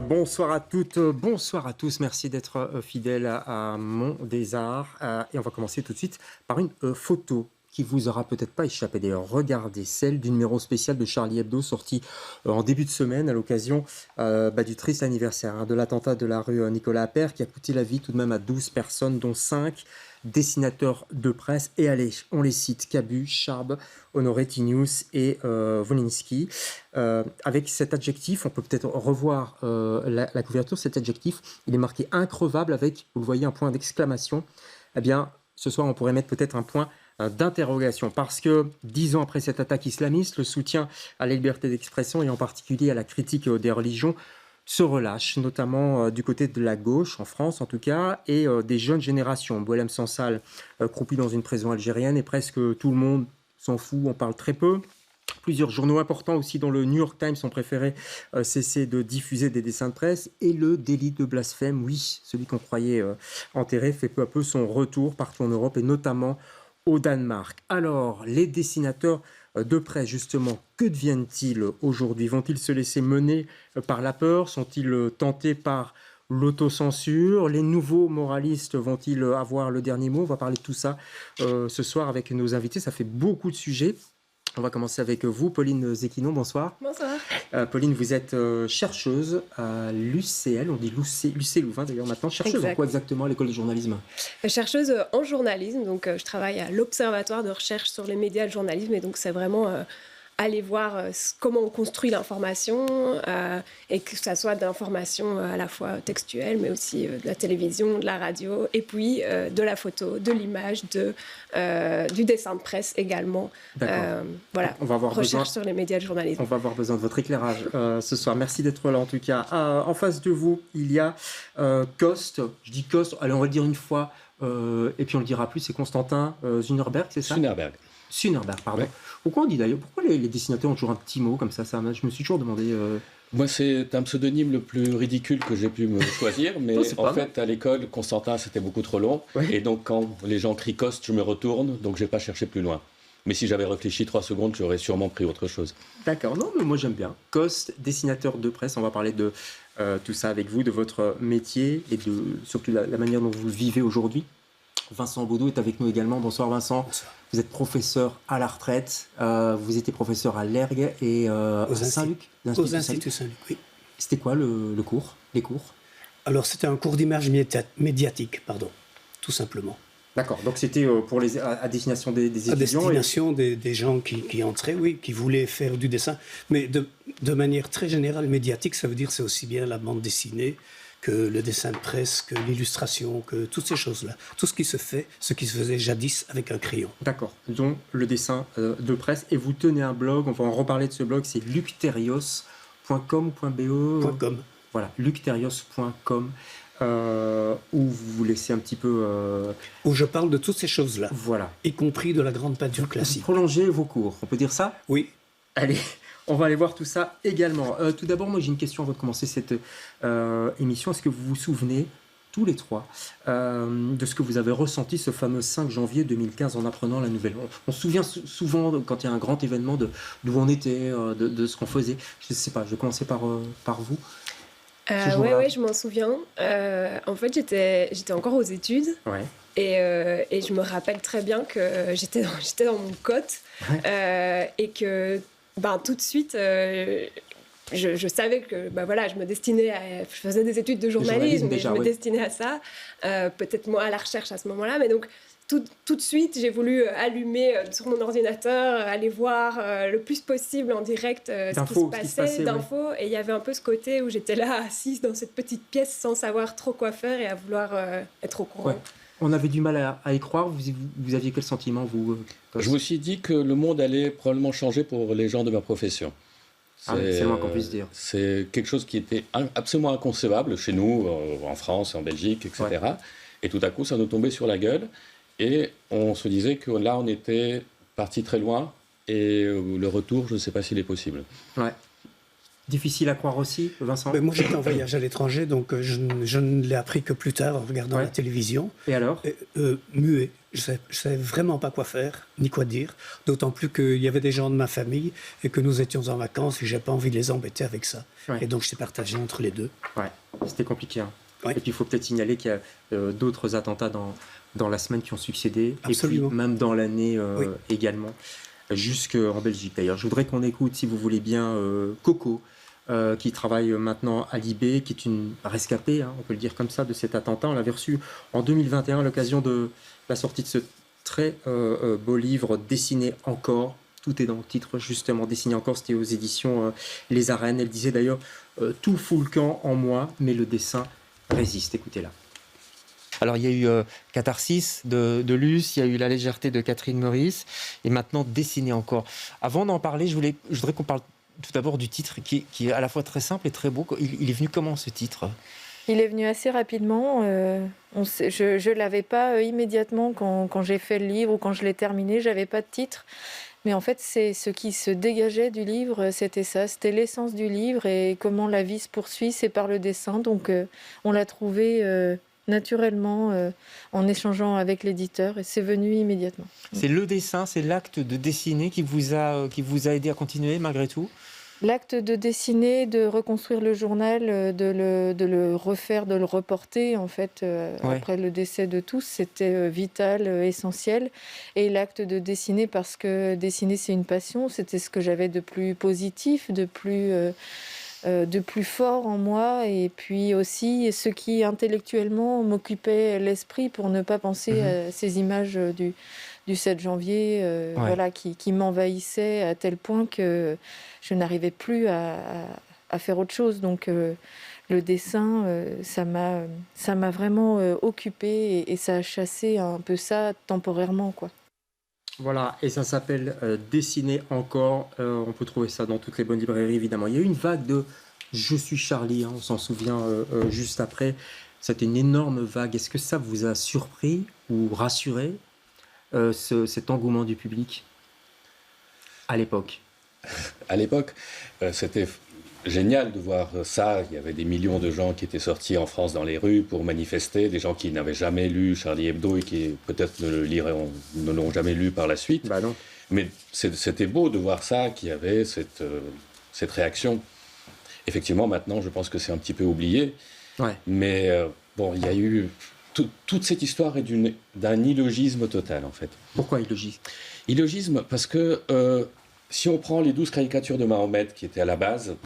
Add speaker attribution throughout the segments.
Speaker 1: Bonsoir à toutes, bonsoir à tous. Merci d'être fidèles à Mon des Arts. Et on va commencer tout de suite par une photo qui vous aura peut-être pas échappé. D'ailleurs, regardez celle du numéro spécial de Charlie Hebdo sorti en début de semaine à l'occasion du triste anniversaire de l'attentat de la rue Nicolas Appert qui a coûté la vie tout de même à 12 personnes, dont 5 dessinateurs de presse. Et allez, on les cite: Cabu, Charb, Honoré, Tinius et Wolinski. Avec cet adjectif, on peut peut-être revoir la couverture. Cet adjectif, il est marqué increvable avec, vous le voyez, un point d'exclamation. Eh bien, ce soir, on pourrait mettre peut-être un point d'interrogation, parce que 10 ans après cette attaque islamiste, le soutien à la liberté d'expression et en particulier à la critique des religions se relâche, notamment du côté de la gauche, en France en tout cas, et des jeunes générations. Boualem Sansal croupi dans une prison algérienne et presque tout le monde s'en fout, on parle très peu. Plusieurs journaux importants aussi, dont le New York Times, ont préféré cesser de diffuser des dessins de presse. Et le délit de blasphème, oui, celui qu'on croyait enterré, fait peu à peu son retour partout en Europe et notamment au Danemark. Alors, les dessinateurs de presse, justement, que deviennent-ils aujourd'hui? Vont-ils se laisser mener par la peur? Sont-ils tentés par l'autocensure? Les nouveaux moralistes vont-ils avoir le dernier mot? On va parler de tout ça ce soir avec nos invités. Ça fait beaucoup de sujets. On va commencer avec vous, Pauline Zecchinon, bonsoir.
Speaker 2: Bonsoir.
Speaker 1: Pauline, vous êtes chercheuse à l'UCL, on dit l'UC Louvain d'ailleurs maintenant. Chercheuse
Speaker 2: Exact.
Speaker 1: en quoi exactement à l'école de journalisme?
Speaker 2: Chercheuse en journalisme, donc je travaille à l'Observatoire de recherche sur les médias et le journalisme, et donc c'est vraiment aller voir comment on construit l'information, et que ça soit d'informations à la fois textuelles, mais aussi de la télévision, de la radio, et puis de la photo, de l'image, du dessin de presse également. Voilà,
Speaker 1: on va avoir
Speaker 2: recherche sur les médias et le journalisme.
Speaker 1: On va avoir besoin de votre éclairage ce soir. Merci d'être là en tout cas. En face de vous, il y a Coste. Je dis Coste, allez, on va le dire une fois, et puis on le dira plus, c'est Constantin Zunerberg, c'est ça? Sunerberg, pardon. Ouais. Pourquoi on dit d'ailleurs, pourquoi les dessinateurs ont toujours un petit mot comme ça, je me suis toujours demandé.
Speaker 3: Moi, c'est un pseudonyme le plus ridicule que j'ai pu me choisir, mais non, en fait, à l'école, Constantin, c'était beaucoup trop long, ouais. Et donc quand les gens crient Coste, je me retourne, donc j'ai pas cherché plus loin. Mais si j'avais réfléchi 3 secondes, j'aurais sûrement pris autre chose.
Speaker 1: D'accord, non, mais moi j'aime bien. Coste, dessinateur de presse, on va parler de tout ça avec vous, de votre métier et de surtout la manière dont vous le vivez aujourd'hui. Vincent Baudou est avec nous également. Bonsoir Vincent. Bonsoir. Vous êtes professeur à la retraite. Vous étiez professeur à l'ERG et à Saint-Luc.
Speaker 4: Aux Instituts Saint-Luc, oui.
Speaker 1: C'était quoi le cours, les cours?
Speaker 4: Alors c'était un cours d'image médiatique, tout simplement.
Speaker 1: D'accord, donc c'était à destination des étudiants? À
Speaker 4: destination des gens qui entraient, oui, qui voulaient faire du dessin. Mais de manière très générale, médiatique, ça veut dire c'est aussi bien la bande dessinée, que le dessin de presse, que l'illustration, que toutes ces choses-là. Tout ce qui se faisait jadis avec un crayon.
Speaker 1: D'accord, dont le dessin de presse. Et vous tenez un blog, on va en reparler de ce blog, c'est lucterios.com ou .be
Speaker 4: .com.
Speaker 1: Voilà, lucterios.com, où vous vous laissez un petit peu...
Speaker 4: Où je parle de toutes ces choses-là.
Speaker 1: Voilà.
Speaker 4: Y compris de la grande peinture classique.
Speaker 1: Prolongez vos cours, on peut dire ça?
Speaker 4: Oui.
Speaker 1: Allez, on va aller voir tout ça également. Tout d'abord, moi j'ai une question avant de commencer cette émission. Est-ce que vous vous souvenez, tous les trois, de ce que vous avez ressenti ce fameux 5 janvier 2015 en apprenant la nouvelle? On se souvient souvent, quand il y a un grand événement, d'où on était, de ce qu'on faisait. Je ne sais pas, je vais commencer par vous.
Speaker 2: Oui, je m'en souviens. En fait, j'étais encore aux études. Ouais. Et je me rappelle très bien que j'étais dans mon cote, ouais. Et que tout de suite, je savais que je me destinais je faisais des études de journalisme, mais je me destinais à ça. Peut-être moi à la recherche à ce moment-là, mais donc tout de suite, j'ai voulu allumer sur mon ordinateur, aller voir le plus possible en direct ce qui se passait, d'infos. Et il y avait un peu ce côté où j'étais là, assise dans cette petite pièce sans savoir trop quoi faire et à vouloir être au courant. Ouais.
Speaker 1: On avait du mal à y croire. Vous aviez quel sentiment, vous?
Speaker 3: Je me suis dit que le monde allait probablement changer pour les gens de ma profession.
Speaker 1: C'est le moins qu'on puisse dire.
Speaker 3: C'est quelque chose qui était absolument inconcevable chez nous, en France, en Belgique, etc. Ouais. Et tout à coup, ça nous tombait sur la gueule. Et on se disait que là, on était parti très loin. Et le retour, je ne sais pas s'il est possible.
Speaker 1: Ouais. Difficile à croire aussi, Vincent?
Speaker 4: Moi, j'étais en voyage à l'étranger, donc je ne l'ai appris que plus tard en regardant la télévision.
Speaker 1: Et alors?
Speaker 4: Muet. Je ne savais vraiment pas quoi faire, ni quoi dire. D'autant plus qu'il y avait des gens de ma famille et que nous étions en vacances et je n'avais pas envie de les embêter avec ça. Et donc, je t'ai partagé entre les deux.
Speaker 1: Ouais, c'était compliqué. Hein. Et puis, il faut peut-être signaler qu'il y a d'autres attentats dans la semaine qui ont succédé.
Speaker 4: Absolument.
Speaker 1: Et puis, même dans l'année également, jusqu'en Belgique d'ailleurs. Je voudrais qu'on écoute, si vous voulez bien, Coco, qui travaille maintenant à Libé, qui est une rescapée, hein, on peut le dire comme ça, de cet attentat. On l'avait reçu en 2021 à l'occasion de la sortie de ce très beau livre, Dessiner encore. Tout est dans le titre, justement, Dessiner encore. C'était aux éditions Les Arènes. Elle disait d'ailleurs tout fout le camp en moi, mais le dessin résiste. Écoutez-la. Alors, il y a eu Catharsis de Luce, il y a eu La légèreté de Catherine Meurice, et maintenant Dessiner encore. Avant d'en parler, je voudrais qu'on parle tout d'abord du titre, qui est à la fois très simple et très beau. Il est venu comment, ce titre ?
Speaker 5: Il est venu assez rapidement. Je ne l'avais pas immédiatement quand j'ai fait le livre ou quand je l'ai terminé. Je n'avais pas de titre. Mais en fait, c'est ce qui se dégageait du livre, c'était ça. C'était l'essence du livre et comment la vie se poursuit, c'est par le dessin. Donc, on l'a trouvé naturellement en échangeant avec l'éditeur et c'est venu immédiatement.
Speaker 1: C'est le dessin, c'est l'acte de dessiner qui vous a aidé à continuer malgré tout ?
Speaker 5: L'acte de dessiner, de reconstruire le journal, de le refaire, de le reporter, en fait, après le décès de tous, c'était vital, essentiel. Et l'acte de dessiner, parce que dessiner, c'est une passion, c'était ce que j'avais de plus positif, de plus fort en moi, et puis aussi ce qui intellectuellement m'occupait l'esprit pour ne pas penser à ces images du 7 janvier qui m'envahissaient à tel point que je n'arrivais plus à faire autre chose. Donc le dessin, ça m'a vraiment occupée et ça a chassé un peu ça temporairement, quoi.
Speaker 1: Voilà, et ça s'appelle Dessiner encore. On peut trouver ça dans toutes les bonnes librairies, évidemment. Il y a eu une vague de « Je suis Charlie », hein, on s'en souvient juste après. C'était une énorme vague. Est-ce que ça vous a surpris ou rassuré, cet engouement du public à l'époque?
Speaker 3: À l'époque, c'était génial de voir ça. Il y avait des millions de gens qui étaient sortis en France dans les rues pour manifester, des gens qui n'avaient jamais lu Charlie Hebdo et qui peut-être ne l'ont jamais lu par la suite.
Speaker 1: Bah non.
Speaker 3: Mais c'était beau de voir ça, qu'il y avait cette réaction. Effectivement, maintenant, je pense que c'est un petit peu oublié.
Speaker 1: Ouais.
Speaker 3: Mais il y a eu... Toute cette histoire est d'un illogisme total, en fait.
Speaker 1: Pourquoi illogisme ?
Speaker 3: Illogisme, parce que si on prend les 12 caricatures de Mahomet qui étaient à la base,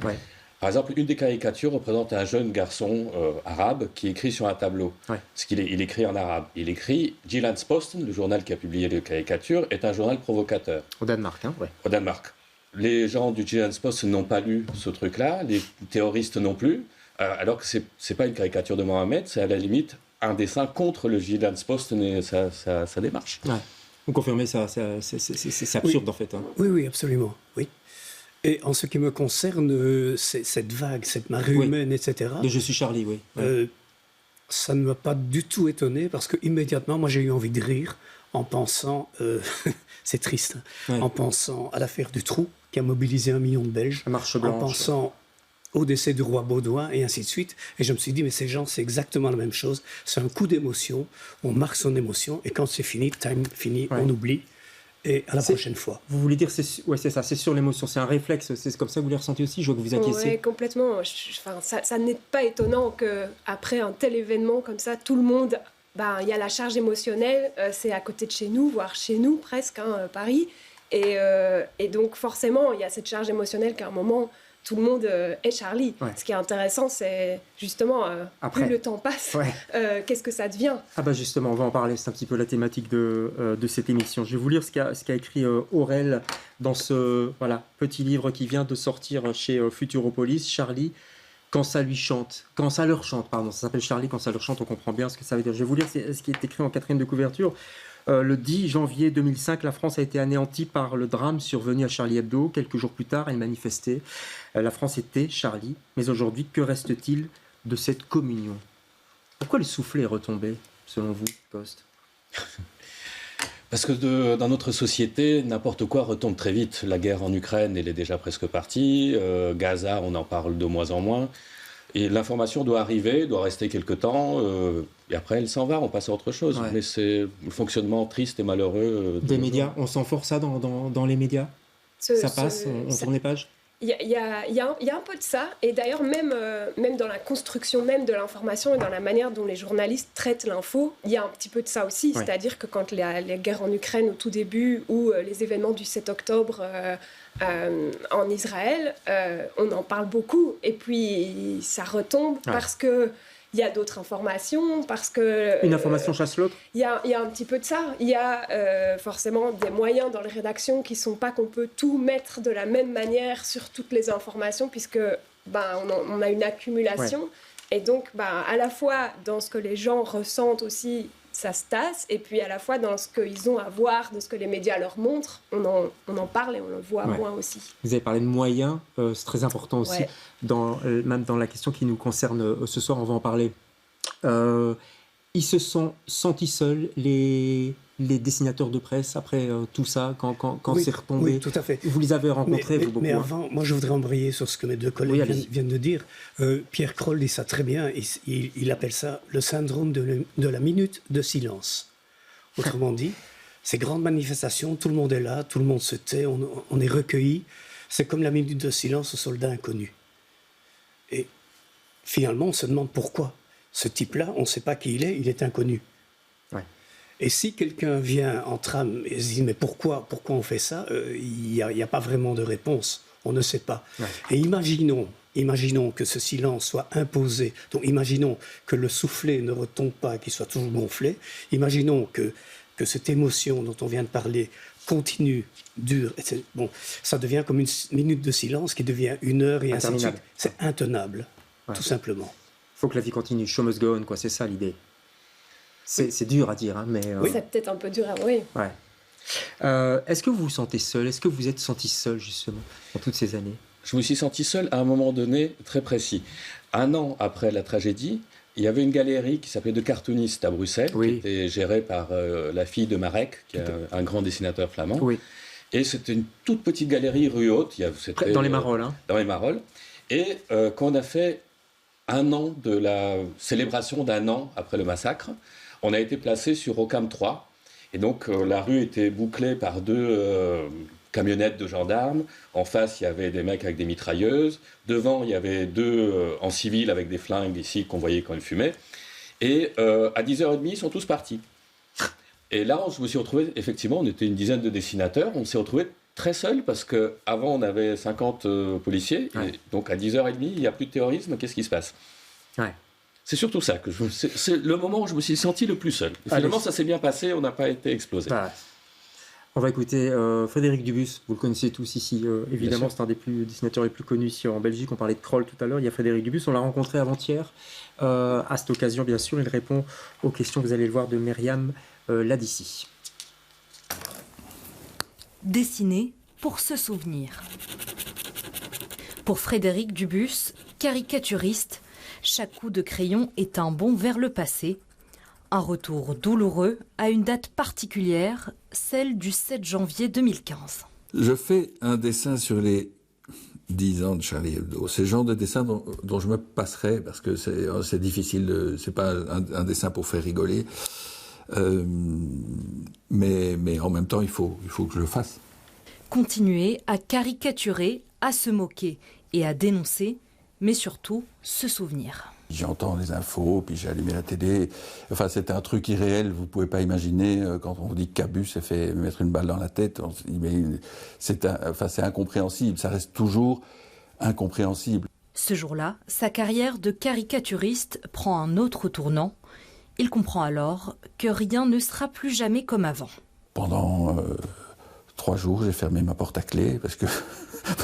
Speaker 3: par exemple, une des caricatures représente un jeune garçon arabe qui écrit sur un tableau. Parce qu'il écrit en arabe. Il écrit « Jyllands-Posten », le journal qui a publié les caricatures, est un journal provocateur.
Speaker 1: Au Danemark, hein,
Speaker 3: Au Danemark. Les gens du Jyllands-Posten n'ont pas lu ce truc-là, les terroristes non plus, alors que c'est pas une caricature de Mahomet, c'est à la limite un dessin contre le Jyllands-Posten et sa démarche.
Speaker 1: Ouais. Vous confirmez ça, c'est absurde en fait. Hein.
Speaker 4: Oui, absolument. Oui. Et en ce qui me concerne, cette vague, cette marée humaine, etc.
Speaker 1: De Je suis Charlie, oui.
Speaker 4: Ça ne m'a pas du tout étonné parce que immédiatement, moi, j'ai eu envie de rire en pensant, c'est triste, en pensant à l'affaire du Trou qui a mobilisé 1 million de Belges,
Speaker 1: Marche blanche,
Speaker 4: en pensant au décès du roi Baudouin et ainsi de suite. Et je me suis dit, mais ces gens, c'est exactement la même chose. C'est un coup d'émotion, on marque son émotion et quand c'est fini, time fini, on oublie. Et à la prochaine fois.
Speaker 1: Vous voulez dire, c'est ça, c'est sur l'émotion, c'est un réflexe, c'est comme ça que vous l'avez ressenti aussi, je vois que vous acquiescez.
Speaker 2: Oui, complètement. Ça n'est pas étonnant qu'après un tel événement comme ça, tout le monde, il y a la charge émotionnelle, c'est à côté de chez nous, voire chez nous presque, Paris. Et donc forcément, il y a cette charge émotionnelle qu'à un moment, tout le monde est Charlie. Ce qui est intéressant, c'est justement, plus le temps passe, qu'est-ce que ça devient ?
Speaker 1: Justement, on va en parler, c'est un petit peu la thématique de cette émission. Je vais vous lire ce qu'a écrit Aurel dans ce petit livre qui vient de sortir chez Futuropolis, Charlie, quand ça leur chante, ça s'appelle Charlie, quand ça leur chante, on comprend bien ce que ça veut dire. Je vais vous lire ce qui est écrit en 4e de couverture. Le 10 janvier 2005, la France a été anéantie par le drame survenu à Charlie Hebdo. Quelques jours plus tard, elle manifestait. La France était Charlie. Mais aujourd'hui, que reste-t-il de cette communion ? Pourquoi le soufflet est retombé, selon vous, Coste ?
Speaker 3: Parce que dans notre société, n'importe quoi retombe très vite. La guerre en Ukraine, elle est déjà presque partie. Gaza, on en parle de moins en moins. Et l'information doit arriver, doit rester quelque temps, et après elle s'en va, on passe à autre chose. Ouais. Mais c'est le fonctionnement triste et malheureux.
Speaker 1: Des médias, on sent fort ça dans les médias. Ça passe, on tourne les pages.
Speaker 2: Il y a un peu de ça, et d'ailleurs même dans la construction même de l'information et dans la manière dont les journalistes traitent l'info, il y a un petit peu de ça aussi. Ouais. C'est-à-dire que quand les guerres en Ukraine au tout début, ou les événements du 7 octobre en Israël, on en parle beaucoup, et puis ça retombe parce que il y a d'autres informations, parce que...
Speaker 1: Une information chasse l'autre.
Speaker 2: Il y a un petit peu de ça. Il y a forcément des moyens dans les rédactions qui ne sont pas qu'on peut tout mettre de la même manière sur toutes les informations, puisque on a une accumulation. Ouais. Et donc, à la fois dans ce que les gens ressentent aussi, ça se tasse, et puis à la fois dans ce qu'ils ont à voir, de ce que les médias leur montrent, on en parle et on le voit moins aussi.
Speaker 1: Vous avez parlé de moyens, c'est très important aussi, même dans la question qui nous concerne ce soir, on va en parler. Ils se sont sentis seuls, les dessinateurs de presse, après tout ça, quand c'est retombé.
Speaker 4: Oui, tout à fait.
Speaker 1: Vous les avez rencontrés, vous, beaucoup.
Speaker 4: Mais avant, moi je voudrais embrayer sur ce que mes deux collègues viennent de dire. Pierre Kroll dit ça très bien, il appelle ça le syndrome de la minute de silence. Autrement dit, ces grandes manifestations, tout le monde est là, tout le monde se tait, on est recueilli. C'est comme la minute de silence au soldat inconnu. Et finalement, on se demande pourquoi. Ce type-là, on ne sait pas qui il est inconnu. Ouais. Et si quelqu'un vient en trame et se dit « mais pourquoi on fait ça ?» il n'y a pas vraiment de réponse. On ne sait pas. Ouais. Et imaginons que ce silence soit imposé. Donc imaginons que le soufflet ne retombe pas, qu'il soit toujours gonflé. Imaginons que cette émotion dont on vient de parler continue, dure. Bon, ça devient comme une minute de silence qui devient 1 heure et ainsi de suite. C'est intenable, tout simplement.
Speaker 1: Il faut que la vie continue. Show must go on, quoi. C'est ça l'idée. C'est dur à dire, hein, mais...
Speaker 2: C'est peut-être un peu dur à... Oui.
Speaker 1: Ouais. Est-ce que vous vous sentez seul ? Est-ce que vous êtes senti seul, justement, dans toutes ces années ?
Speaker 3: Je me suis senti seul à un moment donné très précis. 1 an après la tragédie, il y avait une galerie qui s'appelait De Cartoonistes à Bruxelles, qui était gérée par la fille de Marek, qui est un grand dessinateur flamand. Oui. Et c'était une toute petite galerie rue Haute.
Speaker 1: Dans les Marolles.
Speaker 3: Dans les Marolles. Et quand on a fait 1 an de la célébration d'1 an après le massacre, on a été placé sur Ockham 3. Et donc, la rue était bouclée par 2 camionnettes de gendarmes. En face, il y avait des mecs avec des mitrailleuses. Devant, il y avait 2 en civil avec des flingues ici qu'on voyait quand ils fumaient. Et à 10h30, ils sont tous partis. Et là, je me suis retrouvé, effectivement, on était une dizaine de dessinateurs. On s'est retrouvés très seuls parce qu'avant, on avait 50 policiers. Ouais. Et donc, à 10h30, il n'y a plus de terrorisme. Qu'est-ce qui se passe ? Ouais. C'est surtout ça, c'est le moment où je me suis senti le plus seul. Et finalement, ça s'est bien passé, on n'a pas été explosé.
Speaker 1: On va écouter Frédéric Dubus, vous le connaissez tous ici, évidemment, c'est un des dessinateurs les plus connus ici en Belgique. On parlait de Kroll tout à l'heure, il y a Frédéric Dubus, on l'a rencontré avant-hier. À cette occasion, bien sûr, il répond aux questions, vous allez le voir, de Myriam Ladissi.
Speaker 6: Dessiner pour se souvenir. Pour Frédéric Dubus, caricaturiste, chaque coup de crayon est un bond vers le passé, un retour douloureux à une date particulière, celle du 7 janvier 2015.
Speaker 7: Je fais un dessin sur les 10 ans de Charlie Hebdo. C'est le genre de dessin dont je me passerai, parce que c'est difficile, c'est pas un dessin pour faire rigoler, mais en même temps, il faut que je le fasse.
Speaker 6: Continuer à caricaturer, à se moquer et à dénoncer, mais surtout se souvenir.
Speaker 7: J'entends les infos, puis j'ai allumé la télé. Enfin, c'est un truc irréel, vous ne pouvez pas imaginer. Quand on dit qu'Abus s'est fait mettre une balle dans la tête, c'est incompréhensible, ça reste toujours incompréhensible.
Speaker 6: Ce jour-là, sa carrière de caricaturiste prend un autre tournant. Il comprend alors que rien ne sera plus jamais comme avant.
Speaker 7: Pendant 3 jours, j'ai fermé ma porte à clé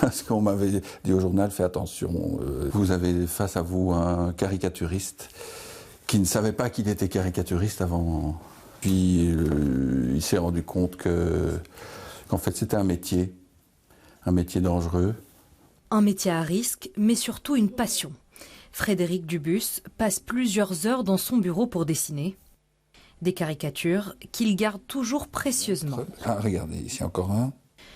Speaker 7: parce qu'on m'avait dit au journal, fais attention, vous avez face à vous un caricaturiste qui ne savait pas qu'il était caricaturiste avant. Puis il s'est rendu compte qu'en fait c'était un métier dangereux.
Speaker 6: Un métier à risque, mais surtout une passion. Frédéric Dubus passe plusieurs heures dans son bureau pour dessiner. Des caricatures qu'il garde toujours précieusement.
Speaker 7: Ah, regardez, ici encore un.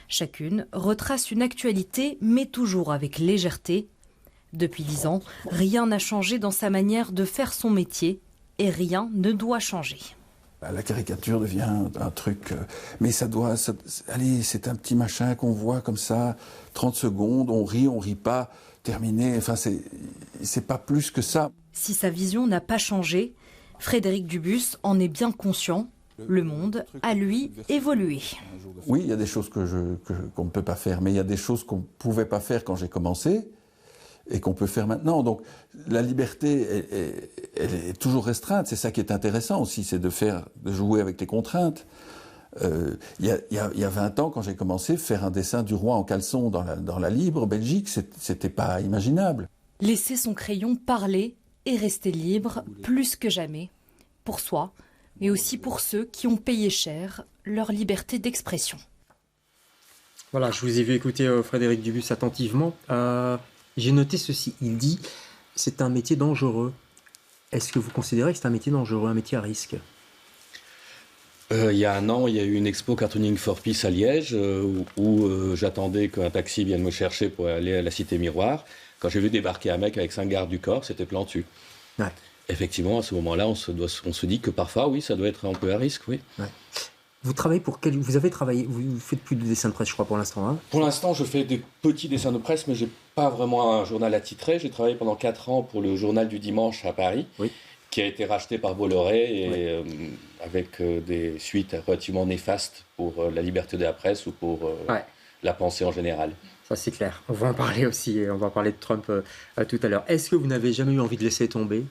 Speaker 6: Chacune retrace une actualité, mais toujours avec légèreté. Depuis 10 ans, rien n'a changé dans sa manière de faire son métier et rien ne doit changer.
Speaker 7: La caricature devient un truc, mais allez, c'est un petit machin qu'on voit comme ça, 30 secondes, on rit pas, terminé, enfin c'est pas plus que ça.
Speaker 6: Si sa vision n'a pas changé, Frédéric Dubus en est bien conscient. Le monde a, lui, évolué.
Speaker 7: Oui, il y a des choses qu'on ne peut pas faire, mais il y a des choses qu'on ne pouvait pas faire quand j'ai commencé et qu'on peut faire maintenant. Donc la liberté, elle est toujours restreinte. C'est ça qui est intéressant aussi, c'est de jouer avec les contraintes. Il y a 20 ans, quand j'ai commencé, faire un dessin du roi en caleçon dans la Libre, Belgique, c'était pas imaginable.
Speaker 6: Laisser son crayon parler et rester libre plus que jamais, pour soi, mais aussi pour ceux qui ont payé cher leur liberté d'expression.
Speaker 1: Voilà, je vous ai vu écouter Frédéric Dubus attentivement. J'ai noté ceci, il dit « c'est un métier dangereux ». Est-ce que vous considérez que c'est un métier dangereux, un métier à risque ?
Speaker 3: Il y a un an, il y a eu une expo Cartooning for Peace à Liège où j'attendais qu'un taxi vienne me chercher pour aller à la Cité Miroir. Quand j'ai vu débarquer un mec avec 5 gardes du corps, c'était plantu. Ouais. Effectivement, à ce moment-là, on se dit que parfois, oui, ça doit être un peu à risque, oui. Ouais.
Speaker 1: Vous travaillez vous faites plus de dessins de presse, je crois, pour l'instant. Hein ?
Speaker 3: Pour l'instant, je fais des petits dessins de presse, mais j'ai pas vraiment un journal attitré. J'ai travaillé pendant 4 ans pour le Journal du Dimanche à Paris, oui, qui a été racheté par Bolloré et avec des suites relativement néfastes pour la liberté de la presse ou pour la pensée en général.
Speaker 1: Ça, c'est clair. On va en parler aussi, on va parler de Trump tout à l'heure. Est-ce que vous n'avez jamais eu envie de laisser tomber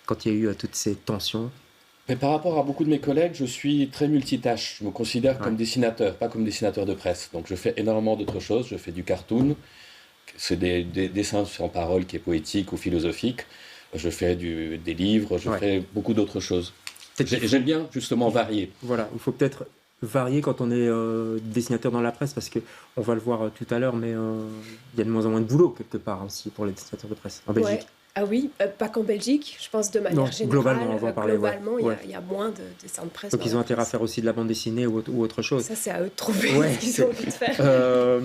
Speaker 1: quand il y a eu toutes ces tensions ?
Speaker 3: Mais par rapport à beaucoup de mes collègues, je suis très multitâche. Je me considère comme dessinateur, pas comme dessinateur de presse. Donc je fais énormément d'autres choses. Je fais du cartoon, c'est des dessins sans parole qui est poétique ou philosophique. Je fais des livres, je fais beaucoup d'autres choses. J'aime bien justement varier.
Speaker 1: Voilà, il faut peut-être varier quand on est dessinateur dans la presse, parce qu'on va le voir tout à l'heure, mais il y a de moins en moins de boulot quelque part aussi pour les dessinateurs de presse en Belgique.
Speaker 2: Ouais. Ah oui, pas qu'en Belgique, je pense de manière générale.
Speaker 1: Globalement, on va en parler.
Speaker 2: Globalement, il y a moins de dessins de presse.
Speaker 1: Donc ils ont intérêt à faire aussi de la bande dessinée ou autre chose.
Speaker 2: Ça, c'est à eux de trouver ce qu'ils ont envie de faire.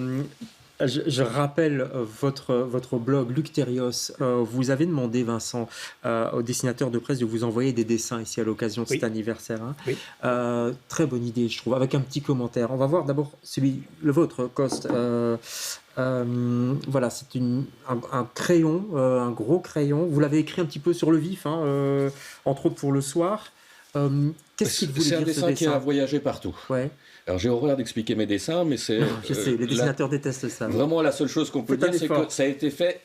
Speaker 1: Je rappelle votre blog, Luc Thérios. Vous avez demandé, Vincent, aux dessinateurs de presse de vous envoyer des dessins ici à l'occasion de cet anniversaire. Hein. Oui. Très bonne idée, je trouve, avec un petit commentaire. On va voir d'abord le vôtre, Coste. Voilà, c'est un crayon, un gros crayon. Vous l'avez écrit un petit peu sur le vif, hein, entre autres pour le soir. Qu'est-ce qu'il voulait dire,
Speaker 3: c'est un dessin qui a voyagé partout. Ouais. Alors j'ai horreur d'expliquer mes dessins, mais c'est...
Speaker 1: Je sais, les dessinateurs détestent ça.
Speaker 3: Vraiment, la seule chose qu'on peut dire, c'est que ça a été fait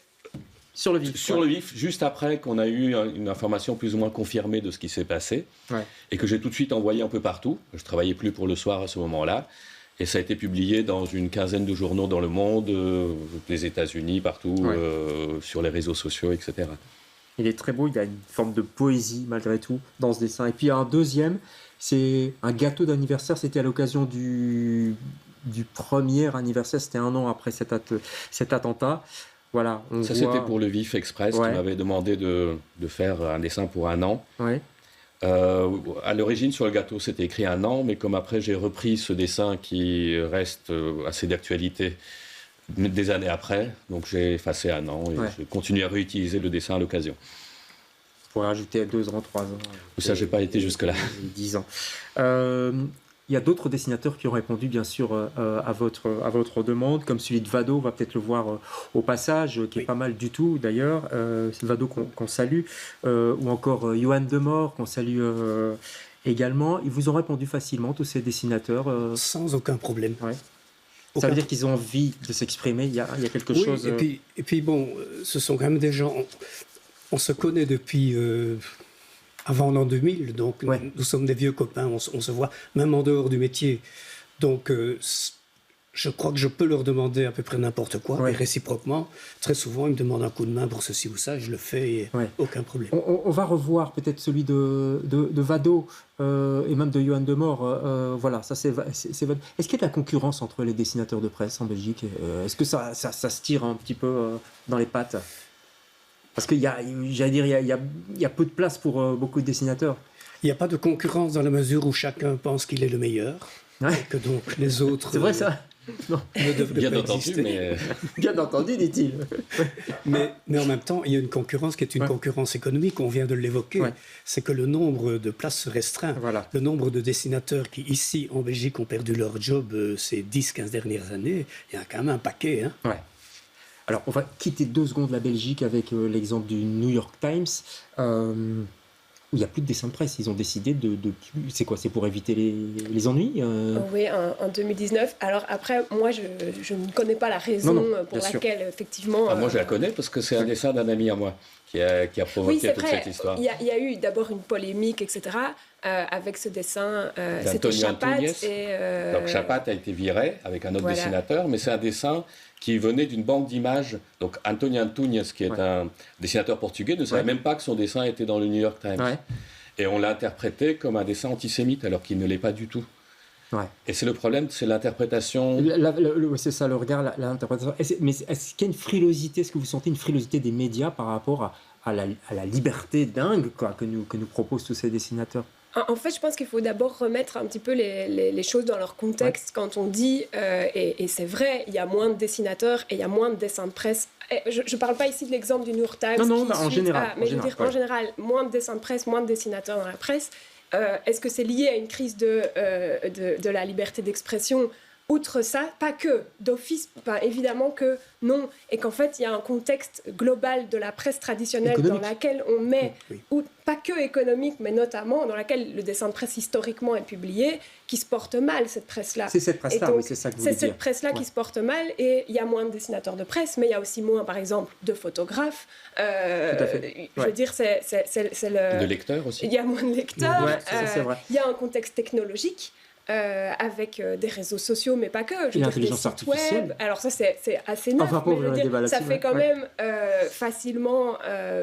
Speaker 1: sur le vif.
Speaker 3: Sur le vif, juste après qu'on a eu une information plus ou moins confirmée de ce qui s'est passé, et que j'ai tout de suite envoyé un peu partout. Je ne travaillais plus pour le soir à ce moment-là. Et ça a été publié dans une quinzaine de journaux dans le monde, les États-Unis, partout, sur les réseaux sociaux, etc.
Speaker 1: Il est très beau, il y a une forme de poésie malgré tout dans ce dessin. Et puis il y a un deuxième, c'est un gâteau d'anniversaire, c'était à l'occasion du premier anniversaire, c'était 1 an après cet attentat. Voilà,
Speaker 3: c'était pour le Vif Express qui m'avait demandé de faire un dessin pour 1 an. Ouais. À l'origine, sur le gâteau, c'était écrit 1 an, mais comme après j'ai repris ce dessin qui reste assez d'actualité des années après, donc j'ai effacé 1 an et je continue à réutiliser le dessin à l'occasion.
Speaker 1: Pour rajouter 2 ans, 3 ans.
Speaker 3: Ça, j'ai pas été jusque-là.
Speaker 1: 10 ans. Il y a d'autres dessinateurs qui ont répondu, bien sûr, à votre demande, comme celui de Vado, on va peut-être le voir au passage, qui est pas mal du tout, d'ailleurs. C'est Vado qu'on salue. Ou encore Johan Demort, qu'on salue également. Ils vous ont répondu facilement, tous ces dessinateurs
Speaker 4: Sans aucun problème. Ouais.
Speaker 1: Ça veut dire qu'ils ont envie de s'exprimer, il y a quelque chose...
Speaker 4: Et puis bon, ce sont quand même des gens... On se connaît depuis... avant l'an 2000, donc nous sommes des vieux copains, on se voit même en dehors du métier. Donc je crois que je peux leur demander à peu près n'importe quoi, et réciproquement. Très souvent, ils me demandent un coup de main pour ceci ou ça, je le fais, et aucun problème.
Speaker 1: On va revoir peut-être celui de Vado et même de Johan Demort. Voilà, ça c'est Vado. Est-ce qu'il y a de la concurrence entre les dessinateurs de presse en Belgique ? Est-ce que ça se tire un petit peu dans les pattes ? Parce qu'il y a peu de place pour beaucoup de dessinateurs.
Speaker 4: Il n'y a pas de concurrence dans la mesure où chacun pense qu'il est le meilleur, et que donc les autres...
Speaker 1: C'est vrai ça?
Speaker 4: Non, ne devraient
Speaker 3: bien
Speaker 4: pas
Speaker 3: entendu,
Speaker 4: exister.
Speaker 3: mais...
Speaker 1: Bien entendu, dit-il.
Speaker 4: mais en même temps, il y a une concurrence qui est une concurrence économique, on vient de l'évoquer. C'est que le nombre de places se restreint.
Speaker 1: Voilà.
Speaker 4: Le nombre de dessinateurs qui, ici, en Belgique, ont perdu leur job ces 10-15 dernières années, il y a quand même un paquet. Hein.
Speaker 1: Ouais. Alors, on va quitter 2 secondes la Belgique avec l'exemple du New York Times, où il n'y a plus de dessin de presse. Ils ont décidé de c'est quoi? C'est pour éviter les ennuis
Speaker 2: Oui, en 2019. Alors après, moi, je ne connais pas la raison pour laquelle, effectivement...
Speaker 3: moi, je la connais parce que c'est un dessin d'un ami à moi qui a provoqué toute cette histoire.
Speaker 2: Il y a eu d'abord une polémique, etc., avec ce dessin. C'était Chapat.
Speaker 3: Donc Chapat a été viré avec un autre dessinateur, mais c'est un dessin qui venait d'une banque d'images. Donc Antonio Antunes, qui est un dessinateur portugais, ne savait même pas que son dessin était dans le New York Times. Ouais. Et on l'a interprété comme un dessin antisémite, alors qu'il ne l'est pas du tout. Ouais. Et c'est le problème, c'est l'interprétation.
Speaker 1: C'est ça, le regard, l'interprétation. Mais est-ce qu'il y a une frilosité, est-ce que vous sentez une frilosité des médias par rapport à la liberté dingue que nous proposent tous ces dessinateurs?
Speaker 2: En fait, je pense qu'il faut d'abord remettre un petit peu les choses dans leur contexte. Quand on dit, et c'est vrai, il y a moins de dessinateurs et il y a moins de dessins de presse. Je ne parle pas ici de l'exemple du New York Times.
Speaker 1: Non, en général.
Speaker 2: En général, moins de dessins de presse, moins de dessinateurs dans la presse. Est-ce que c'est lié à une crise de la liberté d'expression? Outre ça, pas que, d'office, évidemment que non, et qu'en fait, il y a un contexte global de la presse traditionnelle économique. Dans laquelle on met, ou pas que économique, mais notamment dans laquelle le dessin de presse historiquement est publié, qui se porte mal, cette presse-là.
Speaker 1: C'est cette presse-là, oui, c'est ça que vous voulez dire.
Speaker 2: C'est cette presse-là qui se porte mal, et il y a moins de dessinateurs de presse, mais il y a aussi moins, par exemple, de photographes.
Speaker 1: Tout à fait.
Speaker 2: Je veux dire, c'est le...
Speaker 3: De lecteurs aussi.
Speaker 2: Il y a moins de lecteurs,
Speaker 1: c'est vrai.
Speaker 2: Il y a un contexte technologique. Avec des réseaux sociaux, mais pas que.
Speaker 1: L'intelligence artificielle.
Speaker 2: Web. Alors ça, c'est assez neuf, mais ça fait quand même facilement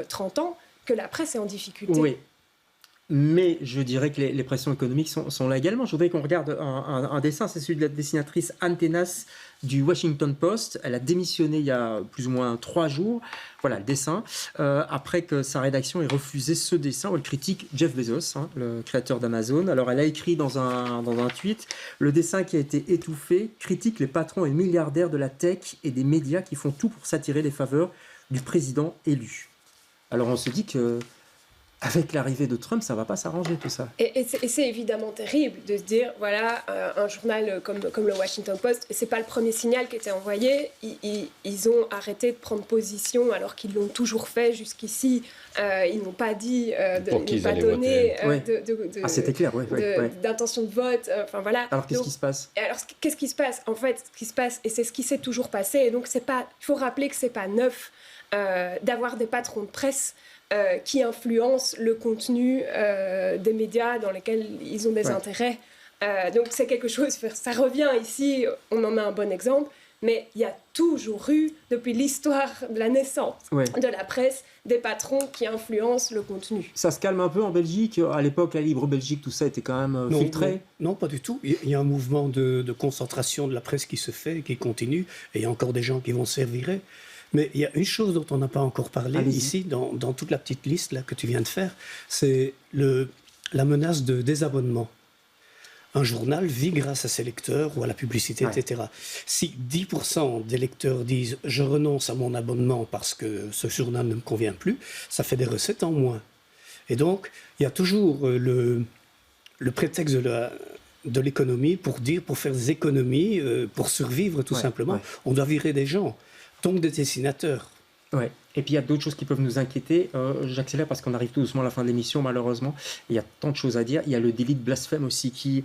Speaker 2: 30 ans que la presse est en difficulté.
Speaker 1: Oui. Mais je dirais que les pressions économiques sont là également. Je voudrais qu'on regarde un dessin, c'est celui de la dessinatrice Anne Tenas du Washington Post. Elle a démissionné il y a plus ou moins 3 jours. Voilà le dessin. Après que sa rédaction ait refusé ce dessin, elle critique Jeff Bezos, le créateur d'Amazon. Alors elle a écrit dans un tweet, le dessin qui a été étouffé critique les patrons et milliardaires de la tech et des médias qui font tout pour s'attirer les faveurs du président élu. Alors on se dit que avec l'arrivée de Trump, ça ne va pas s'arranger tout ça.
Speaker 2: Et c'est évidemment terrible de se dire, voilà, un journal comme le Washington Post, ce n'est pas le premier signal qui était envoyé, ils ont arrêté de prendre position alors qu'ils l'ont toujours fait jusqu'ici. Ils n'ont pas dit, ils n'ont pas donné
Speaker 1: c'était clair,
Speaker 2: d'intention de vote. Enfin, voilà.
Speaker 1: Alors qu'est-ce qui se passe?
Speaker 2: Alors qu'est-ce qui se passe? En fait, ce qui se passe, et c'est ce qui s'est toujours passé, et donc il faut rappeler que ce n'est pas neuf d'avoir des patrons de presse qui influencent le contenu des médias dans lesquels ils ont des intérêts. Donc c'est quelque chose, ça revient ici, on en a un bon exemple, mais il y a toujours eu, depuis l'histoire de la naissance de la presse, des patrons qui influencent le contenu.
Speaker 1: Ça se calme un peu en Belgique? À l'époque, la Libre Belgique, tout ça était quand même filtré?
Speaker 4: Non, pas du tout. Il y a un mouvement de concentration de la presse qui se fait, qui continue, et il y a encore des gens qui vont se faire virer. Mais il y a une chose dont on n'a pas encore parlé ici, dans toute la petite liste là, que tu viens de faire, c'est la menace de désabonnement. Un journal vit grâce à ses lecteurs ou à la publicité, etc. Si 10% des lecteurs disent « je renonce à mon abonnement parce que ce journal ne me convient plus », ça fait des recettes en moins. Et donc, il y a toujours le prétexte de l'économie pour faire des économies, pour survivre tout simplement. On doit virer des gens. Donc des dessinateurs.
Speaker 1: Ouais. Et puis il y a d'autres choses qui peuvent nous inquiéter. J'accélère parce qu'on arrive tout doucement à la fin de l'émission, malheureusement. Il y a tant de choses à dire. Il y a le délit de blasphème aussi qui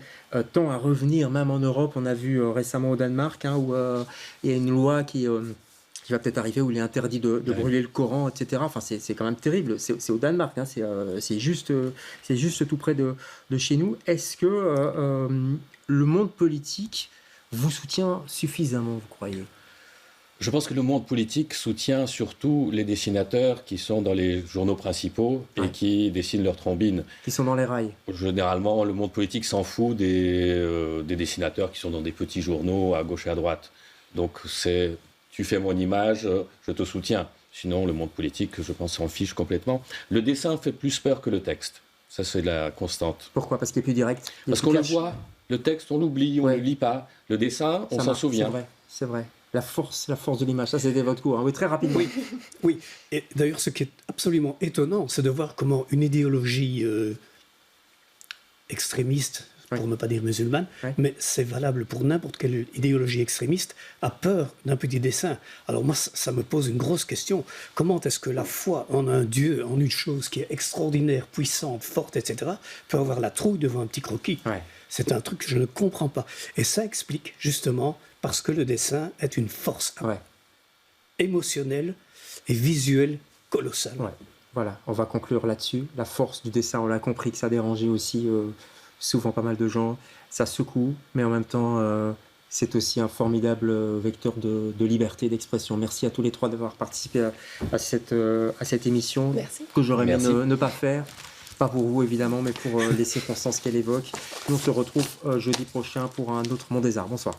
Speaker 1: tend à revenir, même en Europe. On a vu récemment au Danemark, où il y a une loi qui va peut-être arriver où il est interdit de brûler le Coran, etc. Enfin, c'est quand même terrible. C'est au Danemark, c'est juste tout près de chez nous. Est-ce que le monde politique vous soutient suffisamment, vous croyez ?
Speaker 3: Je pense que le monde politique soutient surtout les dessinateurs qui sont dans les journaux principaux et qui dessinent leurs trombines.
Speaker 1: Qui sont dans les rails.
Speaker 3: Généralement, le monde politique s'en fout des dessinateurs qui sont dans des petits journaux à gauche et à droite. Donc, tu fais mon image, je te soutiens. Sinon, le monde politique, je pense, s'en fiche complètement. Le dessin fait plus peur que le texte. Ça, c'est la constante.
Speaker 1: Pourquoi? Parce qu'il est plus direct?
Speaker 3: Parce qu'on le voit. Le texte, on l'oublie, on ne le lit pas. Le dessin, on s'en souvient.
Speaker 1: C'est vrai. La force de l'image, ça c'était votre cours. Hein. Oui, très rapidement.
Speaker 4: Oui. Et d'ailleurs, ce qui est absolument étonnant, c'est de voir comment une idéologie extrémiste, pour ne pas dire musulmane, mais c'est valable pour n'importe quelle idéologie extrémiste, a peur d'un petit dessin. Alors moi, ça me pose une grosse question. Comment est-ce que la foi en un Dieu, en une chose qui est extraordinaire, puissante, forte, etc., peut avoir la trouille devant un petit croquis? C'est un truc que je ne comprends pas. Et ça explique justement parce que le dessin est une force émotionnelle et visuelle colossale.
Speaker 1: Voilà, on va conclure là-dessus. La force du dessin, on l'a compris que ça dérangeait aussi souvent pas mal de gens. Ça secoue, mais en même temps, c'est aussi un formidable vecteur de liberté d'expression. Merci à tous les trois d'avoir participé à cette émission.
Speaker 2: Merci.
Speaker 1: Que j'aurais aimé ne pas faire. Pas pour vous évidemment, mais pour les circonstances qu'elle évoque. Nous on se retrouve jeudi prochain pour un autre Monde des Arts. Bonsoir.